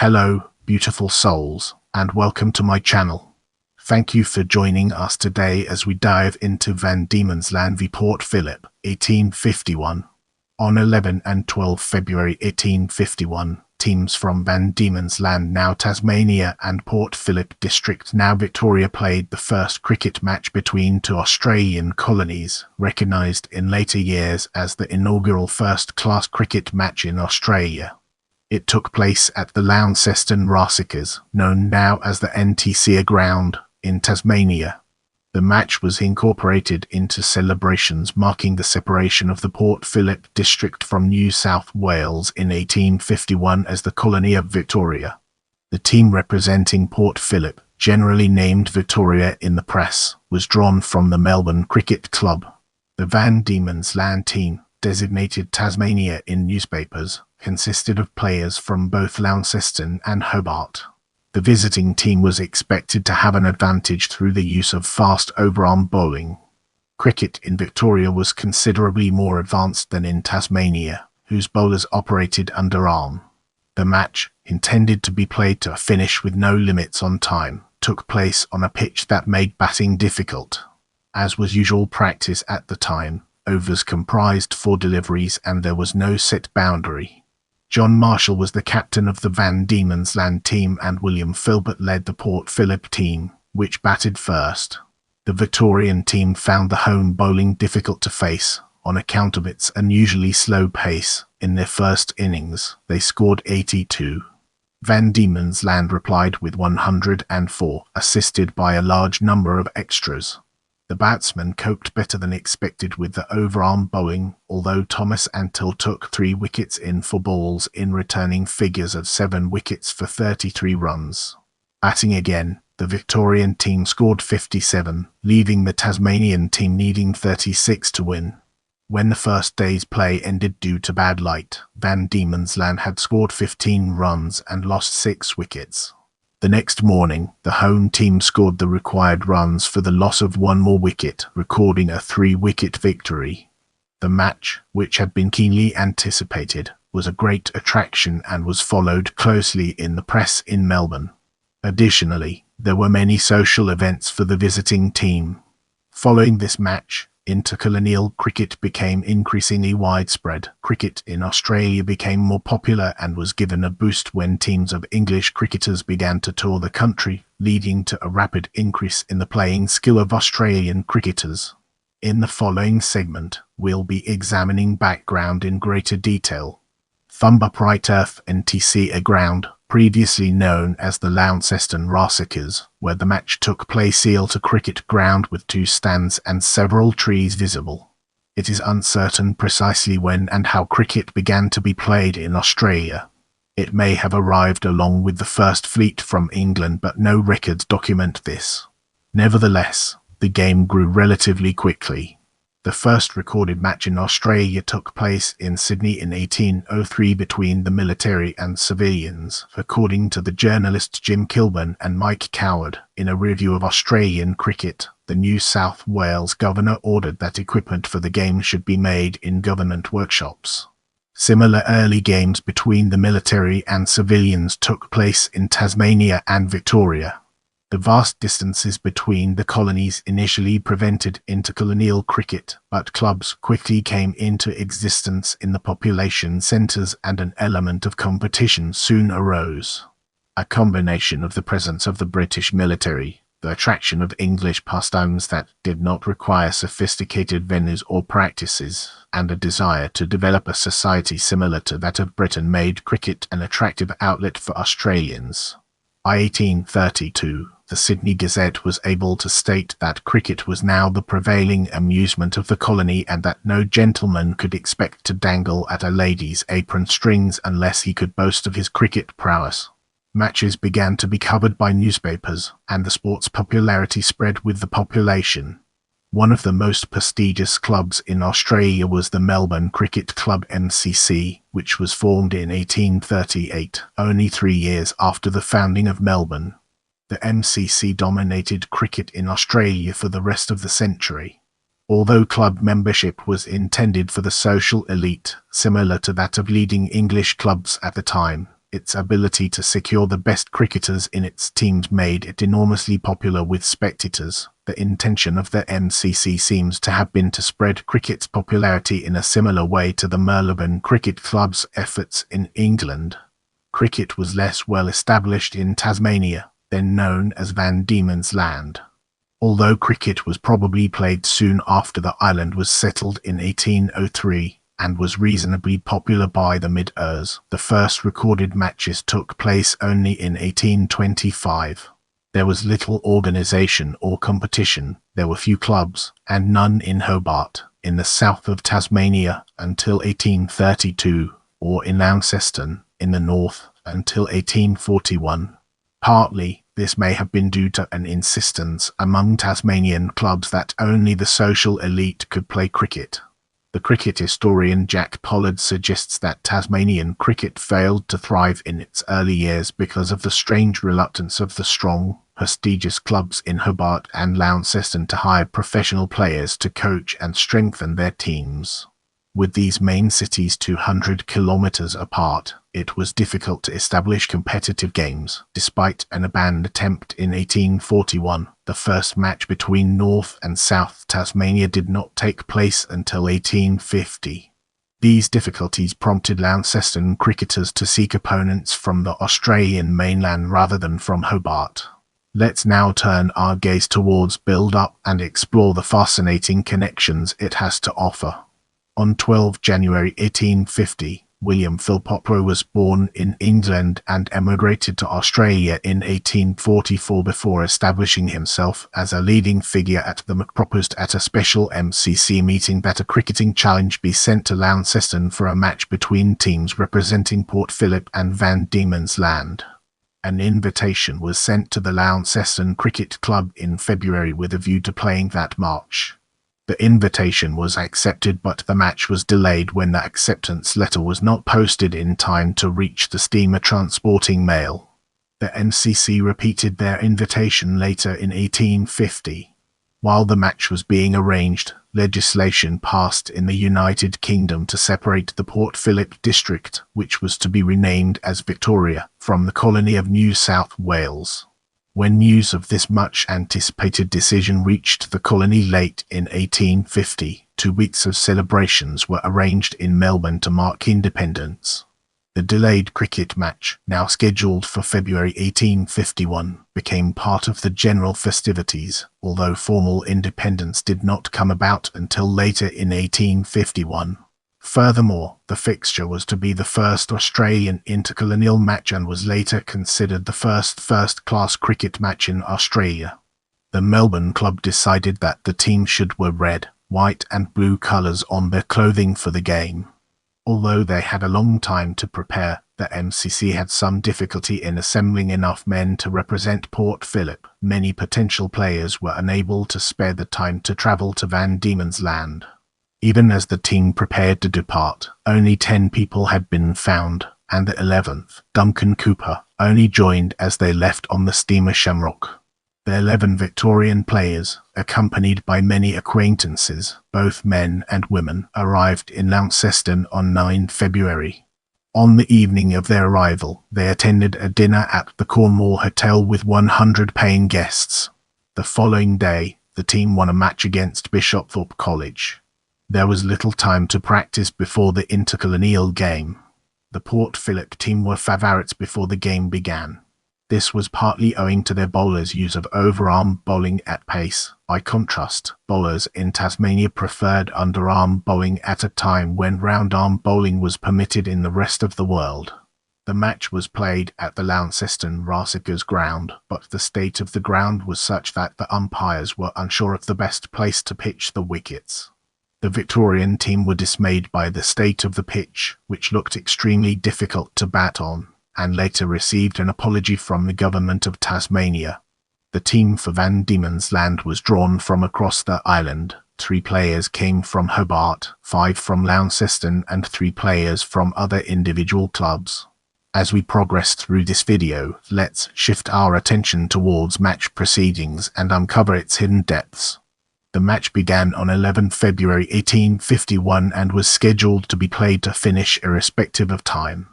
Hello, beautiful souls, and welcome to my channel. Thank you for joining us today as we dive into Van Diemen's Land v Port Phillip, 1851. On 11 and 12 February 1851, teams from Van Diemen's Land, now Tasmania, and Port Phillip District, now Victoria, played the first cricket match between two Australian colonies, recognised in later years as the inaugural first-class cricket match in Australia. It took place at the Launceston Racecourse, known now as the NTCA Ground, in Tasmania. The match was incorporated into celebrations marking the separation of the Port Phillip District from New South Wales in 1851 as the colony of Victoria. The team representing Port Phillip, generally named Victoria in the press, was drawn from the Melbourne Cricket Club. The Van Diemen's Land team, designated Tasmania in newspapers, consisted of players from both Launceston and Hobart. The visiting team was expected to have an advantage through the use of fast overarm bowling. Cricket in Victoria was considerably more advanced than in Tasmania, whose bowlers operated underarm. The match, intended to be played to a finish with no limits on time, took place on a pitch that made batting difficult. As was usual practice at the time, overs comprised 4 deliveries and there was no set boundary. John Marshall was the captain of the Van Diemen's Land team and William Filbert led the Port Phillip team, which batted first. The Victorian team found the home bowling difficult to face, on account of its unusually slow pace. In their first innings, they scored 82. Van Diemen's Land replied with 104, assisted by a large number of extras. The batsmen coped better than expected with the overarm bowling, although Thomas Antill took 3 wickets in 4 balls in returning figures of 7 wickets for 33 runs. Batting again, the Victorian team scored 57, leaving the Tasmanian team needing 36 to win. When the first day's play ended due to bad light, Van Diemen's Land had scored 15 runs and lost 6 wickets. The next morning, the home team scored the required runs for the loss of 1 more wicket, recording a 3-wicket victory. The match, which had been keenly anticipated, was a great attraction and was followed closely in the press in Melbourne. Additionally, there were many social events for the visiting team. Following this match, intercolonial cricket became increasingly widespread. Cricket in Australia became more popular and was given a boost when teams of English cricketers began to tour the country, leading to a rapid increase in the playing skill of Australian cricketers. In the following segment, we'll be examining background in greater detail. Thumb up right turf NTCA Ground, previously known as the Launceston Racecourse, where the match took place, to cricket ground with 2 stands and several trees visible. It is uncertain precisely when and how cricket began to be played in Australia. It may have arrived along with the first fleet from England, but no records document this. Nevertheless, the game grew relatively quickly. The first recorded match in Australia took place in Sydney in 1803 between the military and civilians, according to the journalists Jim Kilburn and Mike Coward. In a review of Australian cricket, the New South Wales governor ordered that equipment for the game should be made in government workshops. Similar early games between the military and civilians took place in Tasmania and Victoria. The vast distances between the colonies initially prevented intercolonial cricket, but clubs quickly came into existence in the population centres and an element of competition soon arose. A combination of the presence of the British military, the attraction of English pastimes that did not require sophisticated venues or practices, and a desire to develop a society similar to that of Britain made cricket an attractive outlet for Australians. By 1832, the Sydney Gazette was able to state that cricket was now the prevailing amusement of the colony and that no gentleman could expect to dangle at a lady's apron strings unless he could boast of his cricket prowess. Matches began to be covered by newspapers, and the sport's popularity spread with the population. One of the most prestigious clubs in Australia was the Melbourne Cricket Club MCC, which was formed in 1838, only 3 years after the founding of Melbourne. The MCC dominated cricket in Australia for the rest of the century. Although club membership was intended for the social elite, similar to that of leading English clubs at the time, its ability to secure the best cricketers in its teams made it enormously popular with spectators. The intention of the NCC seems to have been to spread cricket's popularity in a similar way to the Melbourne Cricket Club's efforts in England. Cricket was less well established in Tasmania, then known as Van Diemen's Land. Although cricket was probably played soon after the island was settled in 1803, and was reasonably popular by the mid-years, the first recorded matches took place only in 1825. There was little organisation or competition, there were few clubs, and none in Hobart, in the south of Tasmania, until 1832, or in Launceston, in the north, until 1841. Partly, this may have been due to an insistence among Tasmanian clubs that only the social elite could play cricket. The cricket historian Jack Pollard suggests that Tasmanian cricket failed to thrive in its early years because of the strange reluctance of the strong, prestigious clubs in Hobart and Launceston to hire professional players to coach and strengthen their teams. With these main cities 200 kilometres apart, it was difficult to establish competitive games. Despite an abandoned attempt in 1841, the first match between North and South Tasmania did not take place until 1850. These difficulties prompted Launceston cricketers to seek opponents from the Australian mainland rather than from Hobart. Let's now turn our gaze towards build-up and explore the fascinating connections it has to offer. On 12 January 1850, William Philpotts was born in England and emigrated to Australia in 1844 before establishing himself as a leading figure at the proposed at a special MCC meeting that a cricketing challenge be sent to Launceston for a match between teams representing Port Phillip and Van Diemen's Land. An invitation was sent to the Launceston Cricket Club in February with a view to playing that March. The invitation was accepted, but the match was delayed when the acceptance letter was not posted in time to reach the steamer transporting mail. The NCC repeated their invitation later in 1850. While the match was being arranged, legislation passed in the United Kingdom to separate the Port Phillip District, which was to be renamed as Victoria, from the colony of New South Wales. When news of this much-anticipated decision reached the colony late in 1850, 2 weeks of celebrations were arranged in Melbourne to mark independence. The delayed cricket match, now scheduled for February 1851, became part of the general festivities, although formal independence did not come about until later in 1851. Furthermore, the fixture was to be the first Australian intercolonial match and was later considered the first first-class cricket match in Australia. The Melbourne Club decided that the team should wear red, white and blue colours on their clothing for the game. Although they had a long time to prepare, the MCC had some difficulty in assembling enough men to represent Port Phillip. Many potential players were unable to spare the time to travel to Van Diemen's Land. Even as the team prepared to depart, only 10 people had been found, and the 11th, Duncan Cooper, only joined as they left on the steamer Shamrock. The 11 Victorian players, accompanied by many acquaintances, both men and women, arrived in Launceston on 9 February. On the evening of their arrival, they attended a dinner at the Cornwall Hotel with 100 paying guests. The following day, the team won a match against Bishopthorpe College. There was little time to practice before the intercolonial game. The Port Phillip team were favourites before the game began. This was partly owing to their bowlers' use of overarm bowling at pace. By contrast, bowlers in Tasmania preferred underarm bowling at a time when roundarm bowling was permitted in the rest of the world. The match was played at the Launceston Racecourse ground, but the state of the ground was such that the umpires were unsure of the best place to pitch the wickets. The Victorian team were dismayed by the state of the pitch, which looked extremely difficult to bat on, and later received an apology from the government of Tasmania. The team for Van Diemen's Land was drawn from across the island. 3 players came from Hobart, 5 from Launceston, and 3 players from other individual clubs. As we progress through this video, let's shift our attention towards match proceedings and uncover its hidden depths. The match began on 11 February 1851 and was scheduled to be played to finish irrespective of time.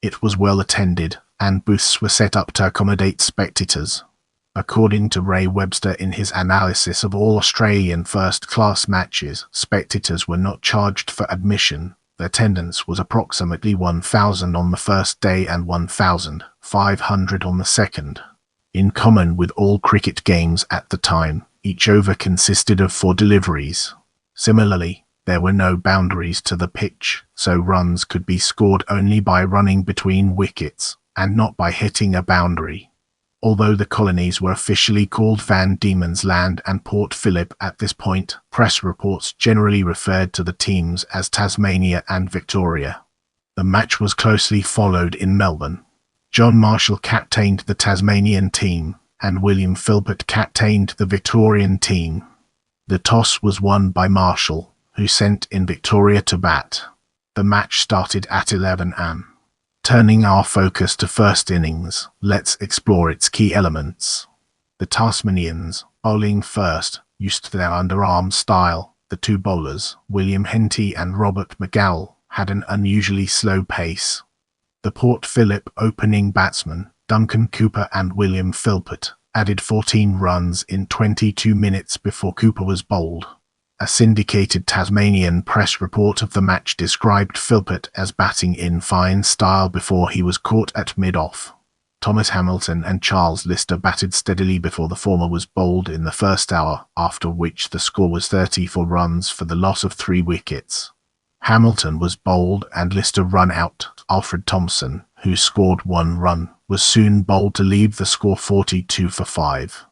It was well attended, and booths were set up to accommodate spectators. According to Ray Webster in his analysis of all Australian first-class matches, spectators were not charged for admission. The attendance was approximately 1,000 on the first day and 1,500 on the second. In common with all cricket games at the time, each over consisted of 4 deliveries. Similarly, there were no boundaries to the pitch, so runs could be scored only by running between wickets, and not by hitting a boundary. Although the colonies were officially called Van Diemen's Land and Port Phillip at this point, press reports generally referred to the teams as Tasmania and Victoria. The match was closely followed in Melbourne. John Marshall captained the Tasmanian team, and William Philpott captained the Victorian team. The toss was won by Marshall, who sent in Victoria to bat. The match started at 11 am. Turning our focus to first innings, let's explore its key elements. The Tasmanians, bowling first, used their underarm style. The 2 bowlers, William Henty and Robert McGowell, had an unusually slow pace. The Port Phillip opening batsmen, Duncan Cooper and William Philpott, added 14 runs in 22 minutes before Cooper was bowled. A syndicated Tasmanian press report of the match described Philpott as batting in fine style before he was caught at mid-off. Thomas Hamilton and Charles Lister batted steadily before the former was bowled in the first hour, after which the score was 34 runs for the loss of 3 wickets. Hamilton was bowled and Lister run out. Alfred Thompson, who scored 1 run, was soon bowled to leave the score 42 for 5.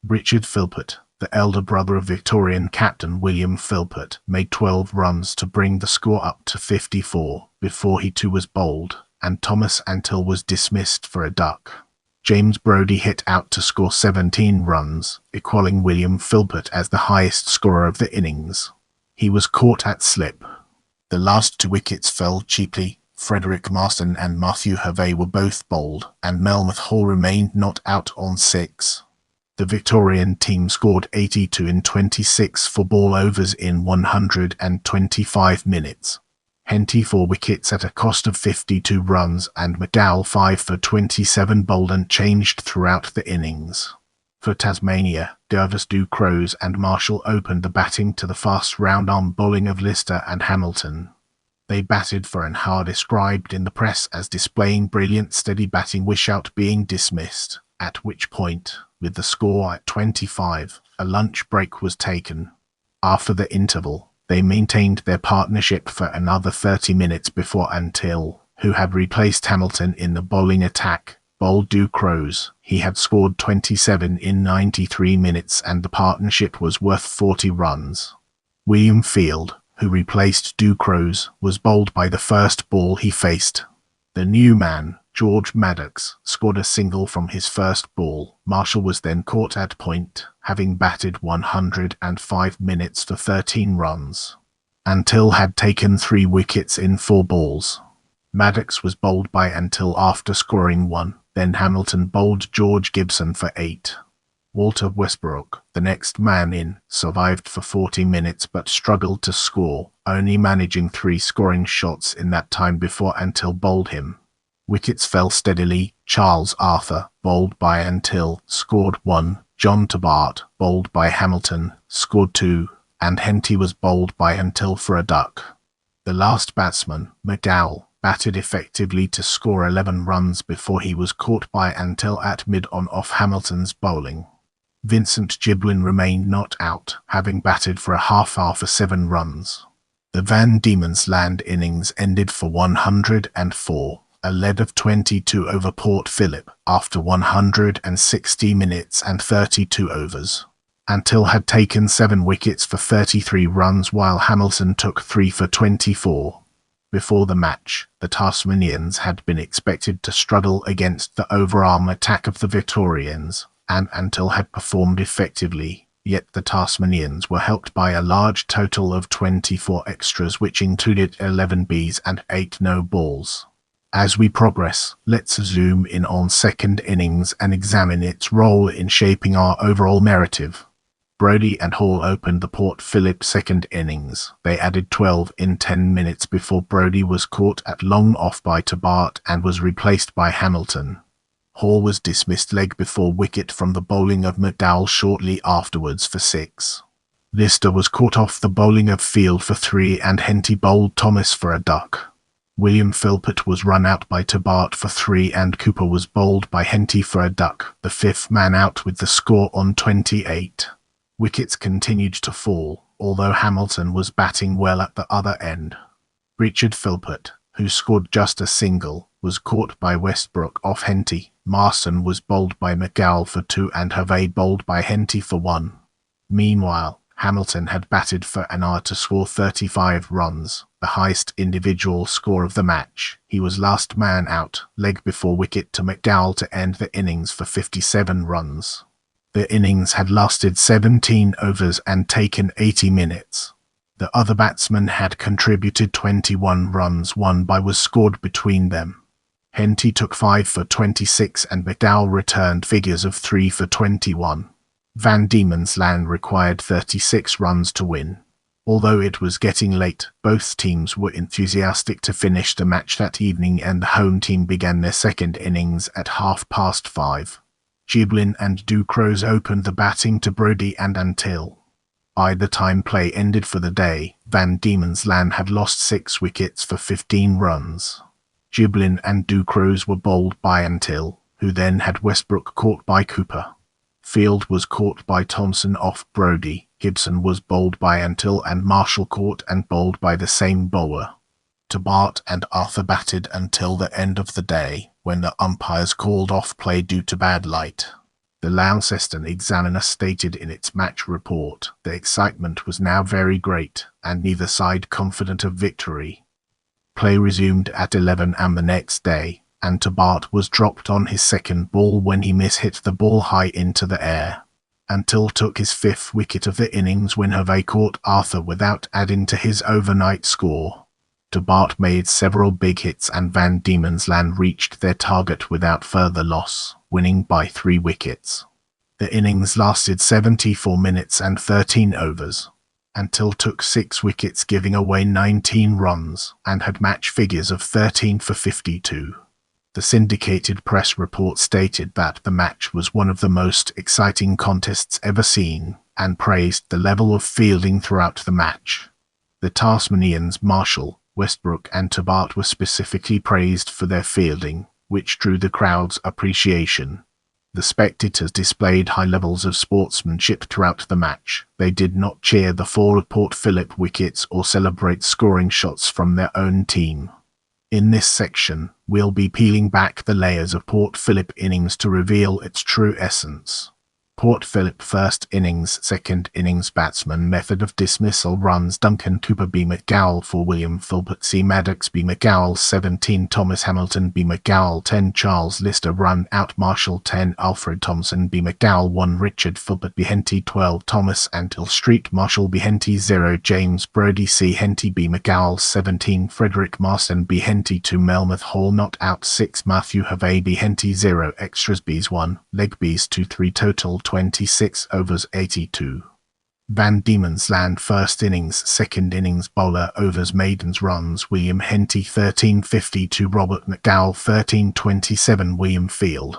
Richard Philpott, the elder brother of Victorian captain William Philpott, made 12 runs to bring the score up to 54 before he too was bowled, and Thomas Antill was dismissed for a duck. James Brodie hit out to score 17 runs, equalling William Philpott as the highest scorer of the innings. He was caught at slip. The last 2 wickets fell cheaply. Frederick Marston and Matthew Hervey were both bowled, and Melmoth Hall remained not out on 6. The Victorian team scored 82 in 26 4-ball overs in 125 minutes. Henty 4 wickets at a cost of 52 runs and McDowell 5 for 27 bowled and changed throughout the innings. For Tasmania, Dervis Ducrose and Marshall opened the batting to the fast round-arm bowling of Lister and Hamilton. They batted for and are described in the press as displaying brilliant steady batting without being dismissed, at which point, with the score at 25, a lunch break was taken. After the interval, they maintained their partnership for another 30 minutes before Antill, who had replaced Hamilton in the bowling attack, bowled Ducrose. He had scored 27 in 93 minutes and the partnership was worth 40 runs. William Field, who replaced Ducrose, was bowled by the first ball he faced. The new man, George Maddox, scored a single from his first ball. Marshall was then caught at point, having batted 105 minutes for 13 runs. Antill had taken 3 wickets in 4 balls. Maddox was bowled by Antill after scoring 1, then Hamilton bowled George Gibson for 8. Walter Westbrook, the next man in, survived for 40 minutes but struggled to score, only managing 3 scoring shots in that time before Antill bowled him. Wickets fell steadily. Charles Arthur, bowled by Antill, scored 1, John Tobart, bowled by Hamilton, scored 2, and Henty was bowled by Antill for a duck. The last batsman, McDowell, batted effectively to score 11 runs before he was caught by Antill at mid-on off Hamilton's bowling. Vincent Giblin remained not out, having batted for a half hour for 7 runs. The Van Diemen's Land innings ended for 104. A lead of 22 over Port Phillip after 160 minutes and 32 overs. Antill had taken 7 wickets for 33 runs while Hamilton took 3 for 24. Before the match, the Tasmanians had been expected to struggle against the overarm attack of the Victorians, and Antill had performed effectively, yet the Tasmanians were helped by a large total of 24 extras which included 11 Bs and 8 no balls. As we progress, let's zoom in on second innings and examine its role in shaping our overall narrative. Brodie and Hall opened the Port Phillip second innings. They added 12 in 10 minutes before Brodie was caught at long off by Hobart and was replaced by Hamilton. Hall was dismissed leg before wicket from the bowling of McDowell shortly afterwards for 6. Lister was caught off the bowling of Field for 3 and Henty bowled Thomas for a duck. William Philpott was run out by Hobart for 3 and Cooper was bowled by Henty for a duck, the 5th man out with the score on 28. Wickets continued to fall, although Hamilton was batting well at the other end. Richard Philpott, who scored just a single, was caught by Westbrook off Henty. Marston was bowled by McDowell for 2 and Harvey bowled by Henty for 1. Meanwhile, Hamilton had batted for an hour to score 35 runs, the highest individual score of the match. He was last man out, leg before wicket to McDowell to end the innings for 57 runs. The innings had lasted 17 overs and taken 80 minutes. The other batsmen had contributed 21 runs. One bye was scored between them. Henty took 5 for 26 and McDowell returned figures of 3 for 21. Van Diemen's Land required 36 runs to win. Although it was getting late, both teams were enthusiastic to finish the match that evening and the home team began their second innings at 5:30. Giblin and Ducrose opened the batting to Brodie and Until. By the time play ended for the day, Van Diemen's Land had lost 6 wickets for 15 runs. Giblin and Ducrose were bowled by Until, who then had Westbrook caught by Cooper. Field was caught by Thompson off Brodie, Gibson was bowled by Until and Marshall caught and bowled by the same bowler. Hobart and Arthur batted until the end of the day, when the umpires called off play due to bad light. The Launceston Examiner stated in its match report, the excitement was now very great, and neither side confident of victory. Play resumed at 11 am the next day, and Hobart was dropped on his second ball when he mishit the ball high into the air. Until took his 5th wicket of the innings when Harvey caught Arthur without adding to his overnight score. Hobart made several big hits and Van Diemen's Land reached their target without further loss, winning by 3 wickets. The innings lasted 74 minutes and 13 overs. Until took 6 wickets giving away 19 runs, and had match figures of 13 for 52. The syndicated press report stated that the match was one of the most exciting contests ever seen, and praised the level of fielding throughout the match. The Tasmanians Marshall, Westbrook and Hobart were specifically praised for their fielding, which drew the crowd's appreciation. The spectators displayed high levels of sportsmanship throughout the match. They did not cheer the fall of Port Phillip wickets or celebrate scoring shots from their own team. In this section, we'll be peeling back the layers of Port Phillip innings to reveal its true essence. Port Phillip first innings, second innings batsman method of dismissal runs Duncan Cooper B. McDowell for William Philpott C. Maddox B. McDowell 17 Thomas Hamilton B. McDowell 10 Charles Lister run out Marshall 10 Alfred Thompson B. McDowell 1 Richard Philpott B. Henty 12 Thomas Antill Street Marshall B. Henty 0 James Brodie C. Henty B. McDowell 17 Frederick Marston B. Henty 2 Melmoth Hall not out 6 Matthew Harvey B. Henty 0 Extras Bs 1 Leg Bs 2 3 total 26 overs 82. Van Diemen's Land first innings, second innings bowler overs maidens runs William Henty 13:52 Robert McDowell 13:27 William Field.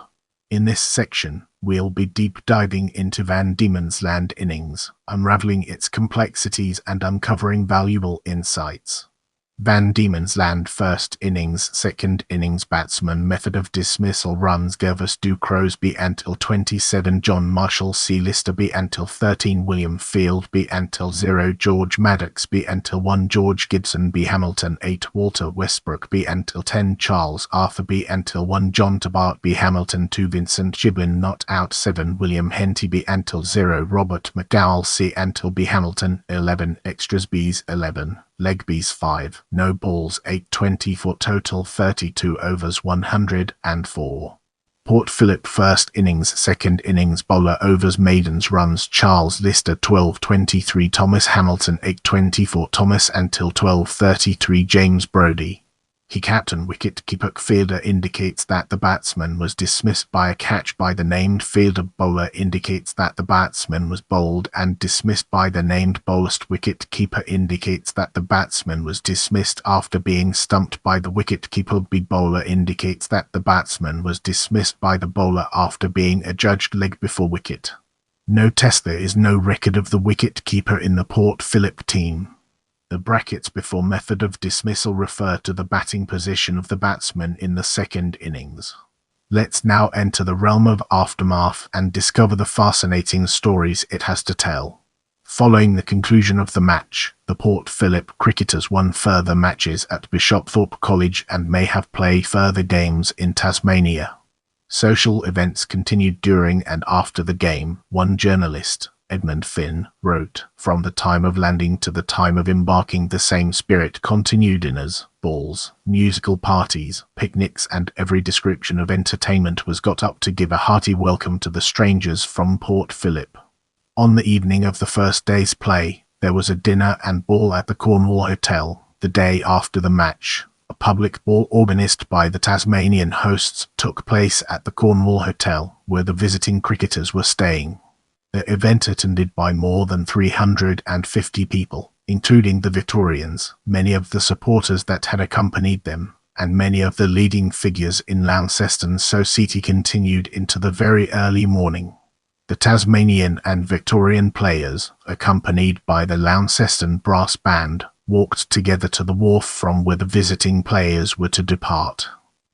In this section, we'll be deep diving into Van Diemen's Land innings, unraveling its complexities and uncovering valuable insights. Van Diemen's Land first innings, second innings batsman method of dismissal runs Gervais Ducrose B. Antill 27 John Marshall C. Lister B. Antill 13 William Field B. Antill 0 George Maddox B. Antill 1 George Gibson B. Hamilton 8 Walter Westbrook B. Antill 10 Charles Arthur B. Antill 1 John Hobart B. Hamilton 2 Vincent Giblin not out 7 William Henty B. Antill 0 Robert McDowell C. Antill B. Hamilton 11 Extras Bs 11 Leg Bs 5, no balls 8:24 total 32 overs 104. Port Phillip first innings, second innings bowler overs maidens runs Charles Lister 12:23 Thomas Hamilton 8:24 Thomas Antill 12:33 James Brodie. Key captain wicket-keeper fielder indicates that the batsman was dismissed by a catch by the named fielder. Bowler indicates that the batsman was bowled and dismissed by the named bowler. Wicket-keeper indicates that the batsman was dismissed after being stumped by the wicket-keeper. Bowler indicates that the batsman was dismissed by the bowler after being adjudged leg before wicket. No test. There is no record of the wicket-keeper in the Port Phillip team. The brackets before method of dismissal refer to the batting position of the batsman in the second innings. Let's now enter the realm of aftermath and discover the fascinating stories it has to tell. Following the conclusion of the match, the Port Phillip cricketers won further matches at Bishopthorpe College and may have played further games in Tasmania. Social events continued during and after the game. One journalist, Edmund Finn, wrote, "From the time of landing to the time of embarking, the same spirit continued. Dinners, balls, musical parties, picnics, and every description of entertainment was got up to give a hearty welcome to the strangers from Port Phillip." On the evening of the first day's play, there was a dinner and ball at the Cornwall Hotel. The day after the match, a public ball organised by the Tasmanian hosts took place at the Cornwall Hotel, where the visiting cricketers were staying. The event attended by more than 350 people, including the Victorians, many of the supporters that had accompanied them, and many of the leading figures in Launceston society. Continued into the very early morning. The Tasmanian and Victorian players, accompanied by the Launceston brass band, walked together to the wharf from where the visiting players were to depart.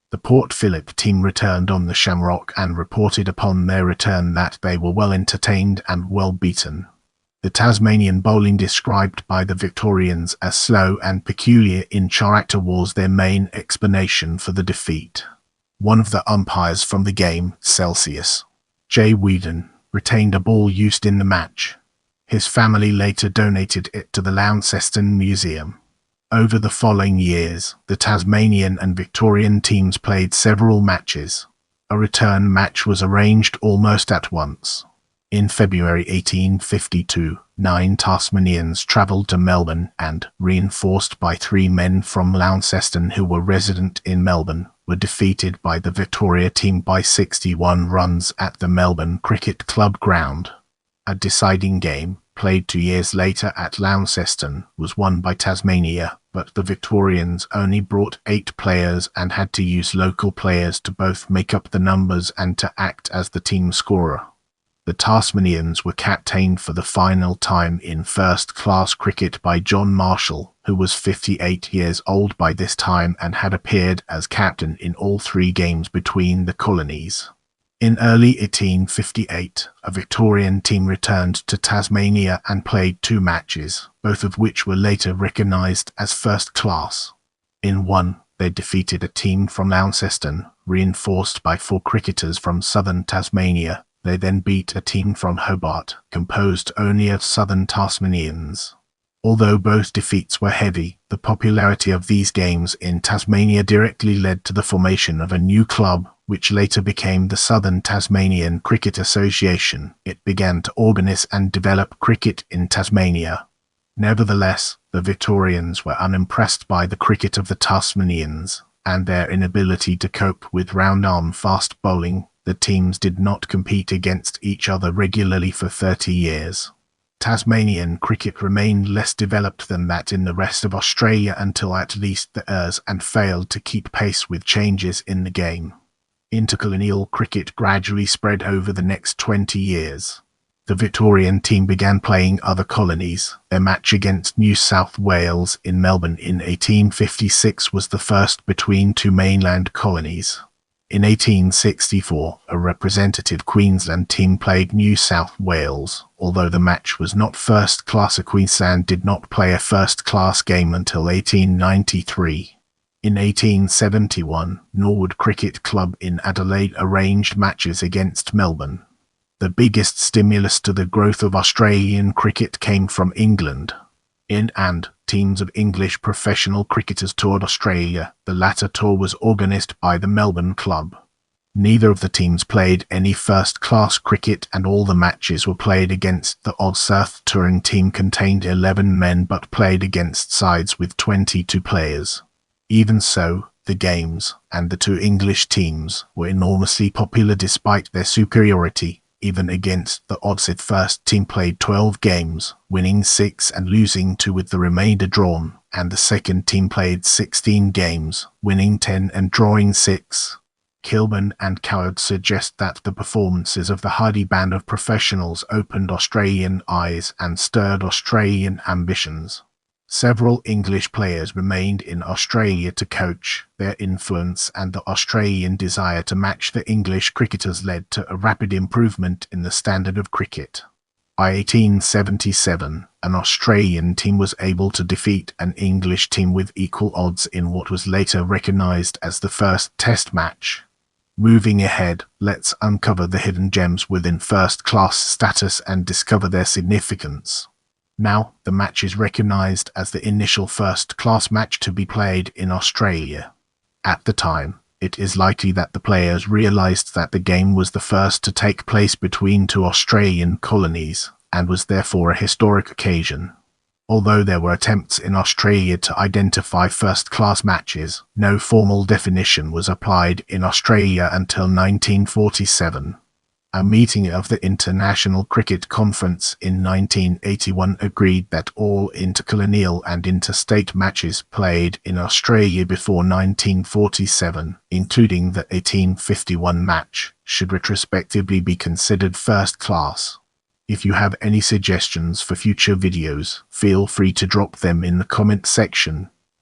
The Port Phillip team returned on the Shamrock and reported upon their return that they were well entertained and well beaten. The Tasmanian bowling, described by the Victorians as slow and peculiar in character, was their main explanation for the defeat. One of the umpires from the game, Celsius J. Whedon, retained a ball used in the match. His family later donated it to the Launceston Museum. Over the following years, the Tasmanian and Victorian teams played several matches. A return match was arranged almost at once. In February 1852, 9 Tasmanians travelled to Melbourne and, reinforced by 3 men from Launceston who were resident in Melbourne, were defeated by the Victoria team by 61 runs at the Melbourne Cricket Club ground. A deciding game, played 2 years later at Launceston, was won by Tasmania, but the Victorians only brought 8 players and had to use local players to both make up the numbers and to act as the team scorer. The Tasmanians were captained for the final time in first-class cricket by John Marshall, who was 58 years old by this time and had appeared as captain in all 3 games between the colonies. In early 1858, a Victorian team returned to Tasmania and played 2 matches, both of which were later recognised as first class. In one, they defeated a team from Launceston, reinforced by 4 cricketers from southern Tasmania. They then beat a team from Hobart, composed only of southern Tasmanians. Although both defeats were heavy, the popularity of these games in Tasmania directly led to the formation of a new club, which later became the Southern Tasmanian Cricket Association. It began to organise and develop cricket in Tasmania. Nevertheless, the Victorians were unimpressed by the cricket of the Tasmanians, and their inability to cope with round-arm fast bowling. The teams did not compete against each other regularly for 30 years. Tasmanian cricket remained less developed than that in the rest of Australia until at least the Ers and failed to keep pace with changes in the game. Intercolonial cricket gradually spread over the next 20 years. The Victorian team began playing other colonies. Their match against New South Wales in Melbourne in 1856 was the first between 2 mainland colonies. In 1864, a representative Queensland team played New South Wales. Although the match was not first class, Queensland did not play a first-class game until 1893. In 1871, Norwood Cricket Club in Adelaide arranged matches against Melbourne. The biggest stimulus to the growth of Australian cricket came from England. Teams of English professional cricketers toured Australia. The latter tour was organised by the Melbourne Club. Neither of the teams played any first-class cricket, and all the matches were played against the Old South touring team contained 11 men but played against sides with 22 players. Even so, the games and the two English teams were enormously popular despite their superiority. Even against the odds, the first team played 12 games, winning 6 and losing 2 with the remainder drawn, and the second team played 16 games, winning 10 and drawing 6. Kilman and Coward suggest that the performances of the hardy band of professionals opened Australian eyes and stirred Australian ambitions. Several English players remained in Australia to coach. Their influence and the Australian desire to match the English cricketers led to a rapid improvement in the standard of cricket. By 1877, an Australian team was able to defeat an English team with equal odds in what was later recognised as the first Test match. Moving ahead, let's uncover the hidden gems within first-class status and discover their significance. Now, the match is recognised as the initial first-class match to be played in Australia. At the time, it is likely that the players realised that the game was the first to take place between two Australian colonies, and was therefore a historic occasion. Although there were attempts in Australia to identify first-class matches, no formal definition was applied in Australia until 1947. A meeting of the International Cricket Conference in 1981 agreed that all intercolonial and interstate matches played in Australia before 1947, including the 1851 match, should retrospectively be considered first class. If you have any suggestions for future videos, feel free to drop them in the comment section.